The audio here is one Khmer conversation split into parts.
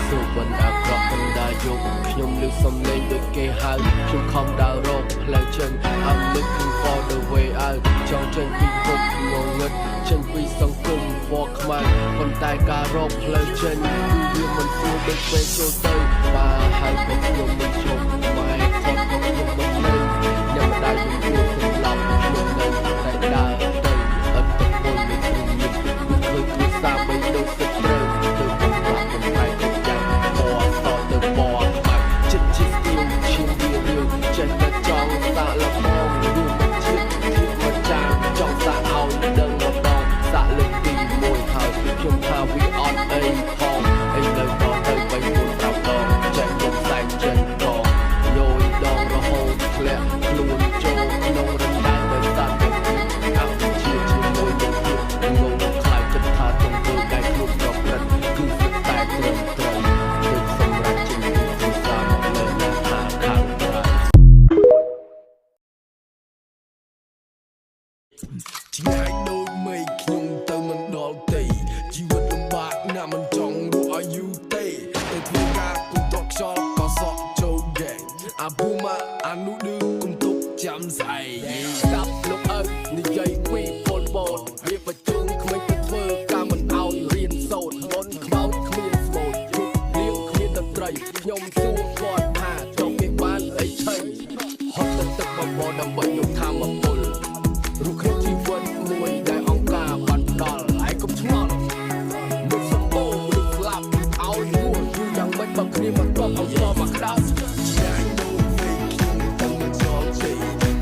សុបិនអាក្រក់មិនដាយកខ្ញុំលើកសំឡេងដូចគេហៅខ្ញុំខំដើររកផ្លូវចេញ I'm looking for the way out ចង់ចេញពីភពងងឹតចេញពីសង្គមវត្តខ្មៅប៉ុន្តែការរកផ្លូវចេញគឺវាមិនស្រួលដូចពេលចូលទៅបាទហើយក៏ខ្ញុំមិនជប់ម៉ែគាត់ក៏ខ្ញុំមិនភ្លេចញ៉ាំដៃខ្ញុំគួរសម្លាប់ខ្ញុំនៅតែដើរទៅអត់ទៅពលមិនព្រមមិនឃើញគ្រួសារបីដូចទឹកត្រូវទៅបំផាត់បំផាយគ្រប់យ៉ាងពណ៌សទៅពណ៌ខ្មៅចិត្តជាស្ទៀវឈាមវារឿងចេះតែចង់សាកល្បងរួមជាតិភាពមកចាងចង់សាកឲ្យដឹងម្ដងសាកលើកទី1ហើយខ្ញុំថាវាអត់អីផងអីនៅតទៅ3 4 5ដងចេះមុខសែងចេញកងយយដងរហូតធ្លាក់ខ្លួនចូលក្នុងរណ្ដៅនៅសាត់ទៅអភិជាជាមួយនឹងភាពងងខ្លាចចិត្តថាទង្វើដែលខ្លួនប្រព្រឹត្តគឺសិតតែត្រឹមត្រូវដូចសម្រាប់ជំនួសភាសាមកលើអ្នកថាខាងក្រៅឆ្ងាយដូចមេឃខ្ញុំទៅមិនដល់ទេជីវិតលំបាកណាស់មិនចង់រស់ឲ្យយូរទេទៅធ្វើការគុំតក់ខ្យល់ក៏សក់ចូលហ្គេងអាពូម៉ាអានុឌឺគុំទុកចាំស្អែកស្ដាប់លោកអើនិយាយពីពលបតវាបច្ចុប្បន្នក្មេងទៅធ្វើការមិនឲ្យរៀនសូត្របនខ្មោចគ្មានស្មូតរូបរាងគ្មានតន្ត្រីខ្ញុំសួរគាត់ថាចង់គេបានអីឆៃហត់ទៅទឹកបបដើម្បីយកធម្មពលរូបក្នុងជីវិតមួយដែលអង្គការបានផ្ដល់ហើយកុំឆ្ងល់មុខសម្បូរមនុស្សស្លាប់ឲ្យយូរយូរយ៉ាងម៉េចបើគ្នាមិនតបអង្គមកក្តៅចាញ់ដូចមេឃខ្ញុំទៅមិនចោលទេ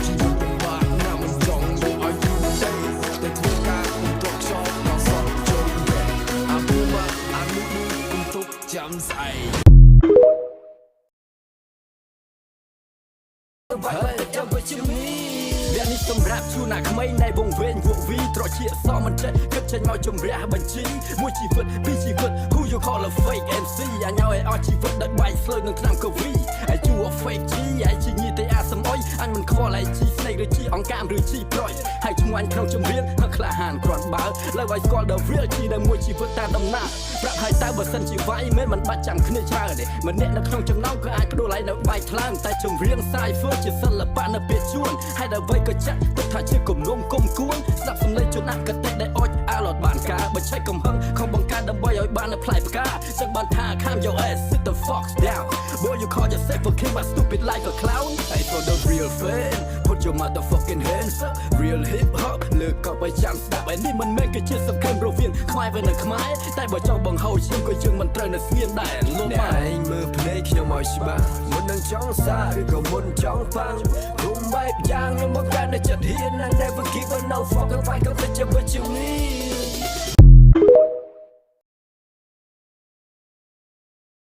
ជីវិតលំបាកណាស់មិនចង់ទៅឲ្យយូរទេតែធ្វើការគុំទុកខ្យល់មកសល់ចូលទេអាពូម៉ាអានុឌឺគុំទុកចាំស្អែកនេះសម្រាប់ជួនណាក្មេងដែលវងវែងវក់វីត្រជាសមិនចេះគិតចេញមកជំរះបញ្ជីមួយជីវិតពីរជីវិត Who you call a fake MC អាញ៉ោឲ្យអស់ជីវិតដោយបាយស្លូវនឹងឆ្នាំកូវីអាជួ fake G អាជីញីតែអាសំអុយអញមិនខ្វល់អាជីស្នេកឬជីអង្កាមឬជីប្រុយហើយឈ្មោះអញក្នុងចម្រៀងហឹកក្លាហានគ្រាន់បើលើឲ្យស្គាល់ The real G ដែលមួយជីវិតតាមដំណើរប្រាប់ឲ្យតើបើសិនជាវាយមិនបាច់ចាំគ្នាច្រើនទេម្នាក់នៅក្នុងចំណោមក៏អាចក្ដួលឲ្យនៅបាយថ្លើមតែចម្រៀង Cypher ជាសិល្បៈនៅពេលជួនហើយដល់អ្វីក៏ចាក់ទុកថាជាគំនុំគុំគួនស្ដាប់សំឡេងជនអកតេដែលអុចអាឡតបានការបើឆែកកំហឹងខំបង្កើតដើម្បីឲ្យបាននៅផ្លែផ្កាចឹងបានថា Calm your ass sit the fuck down boy you call yourself a king but stupid like a clown hey for the real fan put your motherfucking hands up real hip hop លើកក៏បីចាំស្ដាប់ឯនេះមិនមែនគឺជាសង្គ្រាមរវាងខ្មែរvớiនៅខ្មែរតែបើចង់បង្ហូរឈាមក៏យើងមិនត្រូវនៅស្ងៀមដែរលោកម៉ែឯងមើលភ្នែកខ្ញុំឲ្យច្បាស់មុននឹងចង់សារឬក៏មុនចង់ប៉ាំងគុំបែបយ៉ាងខ្ញុំមកកាន់តែចិត្តហ៊ាន I never give a no fuck if I go with you need